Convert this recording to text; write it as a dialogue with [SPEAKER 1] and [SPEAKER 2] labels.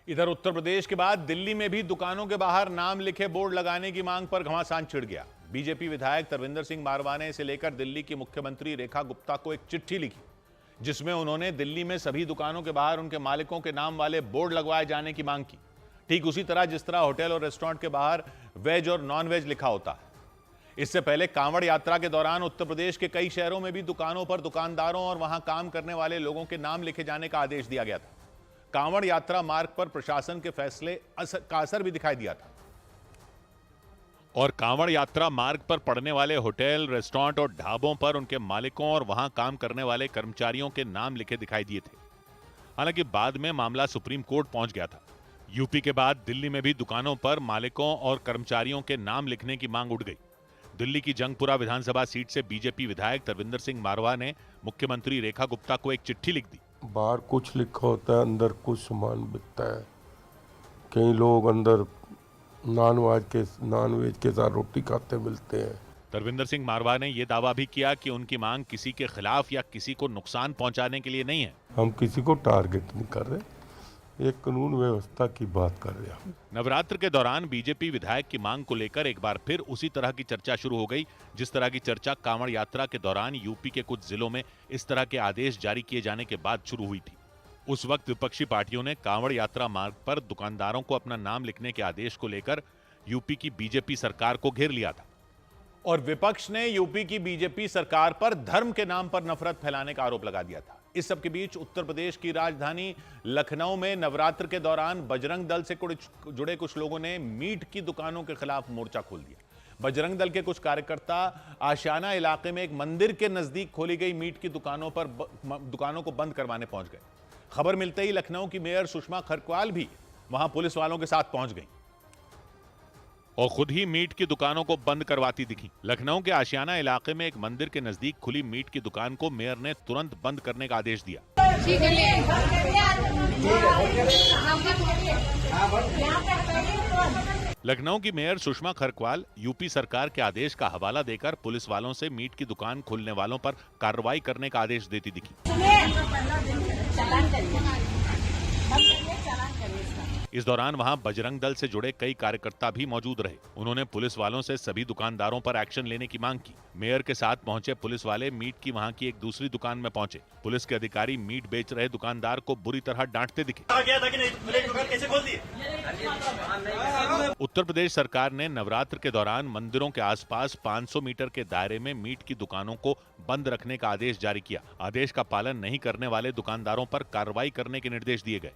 [SPEAKER 1] इधर उत्तर प्रदेश के बाद दिल्ली में भी दुकानों के बाहर नाम लिखे बोर्ड लगाने की मांग पर घमासान छिड़ गया। बीजेपी विधायक तरविंदर सिंह मारवा ने इसे लेकर दिल्ली की मुख्यमंत्री रेखा गुप्ता को एक चिट्ठी लिखी, जिसमें उन्होंने दिल्ली में सभी दुकानों के बाहर उनके मालिकों के नाम वाले बोर्ड लगवाए जाने की मांग की। ठीक उसी तरह जिस तरह होटल और रेस्टोरेंट के बाहर वेज और नॉन वेज लिखा होता है। इससे पहले कांवड़ यात्रा के दौरान उत्तर प्रदेश के कई शहरों में भी दुकानों पर दुकानदारों और वहां काम करने वाले लोगों के नाम लिखे जाने का आदेश दिया गया था। कांवड़ यात्रा मार्ग पर प्रशासन के फैसले का असर भी दिखाई दिया था और कांवड़ यात्रा मार्ग पर पड़ने वाले होटल, रेस्टोरेंट और ढाबों पर उनके मालिकों और वहां काम करने वाले कर्मचारियों के नाम लिखे दिखाई दिए थे। हालांकि बाद में मामला सुप्रीम कोर्ट पहुंच गया था। यूपी के बाद दिल्ली में भी दुकानों पर मालिकों और कर्मचारियों के नाम लिखने की मांग उठ गई। दिल्ली की जंगपुरा विधानसभा सीट से बीजेपी विधायक तरविंदर सिंह मारवा ने मुख्यमंत्री रेखा गुप्ता को एक चिट्ठी लिख दी।
[SPEAKER 2] बाहर कुछ लिखा होता है, अंदर कुछ सामान बिकता है। कई लोग अंदर नॉन वेज के साथ रोटी खाते मिलते हैं।
[SPEAKER 1] तरविंदर सिंह मारवा ने यह दावा भी किया कि उनकी मांग किसी के खिलाफ या किसी को नुकसान पहुंचाने के लिए नहीं है।
[SPEAKER 2] हम किसी को टारगेट नहीं कर रहे, एक कानून व्यवस्था की बात कर रहे हैं।
[SPEAKER 1] नवरात्र के दौरान बीजेपी विधायक की मांग को लेकर एक बार फिर उसी तरह की चर्चा शुरू हो गई, जिस तरह की चर्चा कांवड़ यात्रा के दौरान यूपी के कुछ जिलों में इस तरह के आदेश जारी किए जाने के बाद शुरू हुई थी। उस वक्त विपक्षी पार्टियों ने कांवड़ यात्रा मार्ग पर दुकानदारों को अपना नाम लिखने के आदेश को लेकर यूपी की बीजेपी सरकार को घेर लिया था और विपक्ष ने यूपी की बीजेपी सरकार पर धर्म के नाम पर नफरत फैलाने का आरोप लगा दिया था। इस सब के बीच उत्तर प्रदेश की राजधानी लखनऊ में नवरात्र के दौरान बजरंग दल से जुड़े कुछ लोगों ने मीट की दुकानों के खिलाफ मोर्चा खोल दिया। बजरंग दल के कुछ कार्यकर्ता आशियाना इलाके में एक मंदिर के नजदीक खोली गई मीट की दुकानों को बंद करवाने पहुंच गए। खबर मिलते ही लखनऊ की मेयर सुषमा खरक्वाल भी वहां पुलिस वालों के साथ पहुंच गई और खुद ही मीट की दुकानों को बंद करवाती दिखी। लखनऊ के आशियाना इलाके में एक मंदिर के नजदीक खुली मीट की दुकान को मेयर ने तुरंत बंद करने का आदेश दिया। लखनऊ की मेयर सुषमा खरक्वाल यूपी सरकार के आदेश का हवाला देकर पुलिस वालों से मीट की दुकान खोलने वालों पर कार्रवाई करने का आदेश देती दिखी। इस दौरान वहां बजरंग दल से जुड़े कई कार्यकर्ता भी मौजूद रहे। उन्होंने पुलिस वालों से सभी दुकानदारों पर एक्शन लेने की मांग की। मेयर के साथ पहुंचे पुलिस वाले मीट की वहां की एक दूसरी दुकान में पहुंचे। पुलिस के अधिकारी मीट बेच रहे दुकानदार को बुरी तरह डांटते दिखे। उत्तर प्रदेश सरकार ने नवरात्र के दौरान मंदिरों के आसपास 500 मीटर के दायरे में मीट की दुकानों को बंद रखने का आदेश जारी किया। आदेश का पालन नहीं करने वाले दुकानदारों पर कार्रवाई करने के निर्देश दिए गए।